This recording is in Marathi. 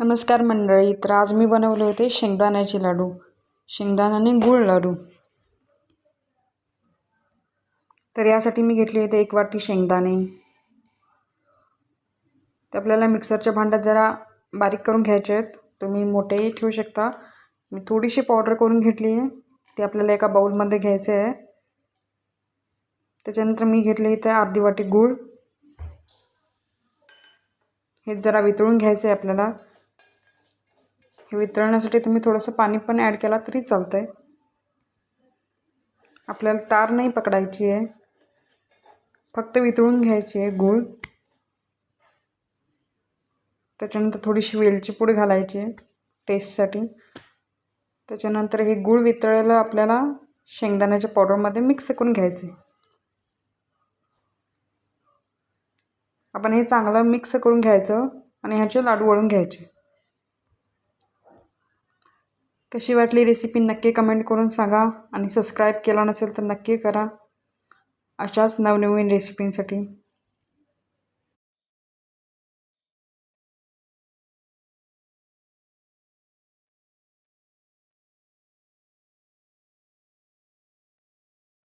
नमस्कार मंडळी. तर आज मी बनवले होते शेंगदाण्याचे लाडू, शेंगदाण्याने गूळ लाडू. तर यासाठी मी घेतले होते 1 वाटी शेंगदाणे. ते आपल्याला मिक्सरच्या भांड्यात जरा बारीक करून घ्यायचे आहेत. तुम्ही मोठेही ठेवू शकता. मी थोडीशी पावडर करून घेतली आहे, ते आपल्याला एका बाउलमध्ये घ्यायचे आहे. त्याच्यानंतर मी घेतले इथे अर्धी वाटी गूळ. हे जरा वितळून घ्यायचं आहे आपल्याला. हे वितळण्यासाठी तुम्ही थोडंसं पाणी पण ॲड केला तरी चालतं आहे. आपल्याला तार नाही पकडायची आहे, फक्त वितळून घ्यायची आहे गूळ. त्याच्यानंतर थोडीशी वेलची पूड घालायची आहे टेस्टसाठी. त्याच्यानंतर हे गूळ वितळलेलं आपल्याला शेंगदाण्याच्या पावडरमध्ये मिक्स करून घ्यायचं आहे. आपण हे चांगलं मिक्स करून घ्यायचं आणि ह्याचे लाडू वळून घ्यायचे. कशी वाटली रेसिपी नक्की कमेंट करून सांगा आणि सबस्क्राईब केला नसेल तर नक्की करा अशाच नवनवीन रेसिपींसाठी.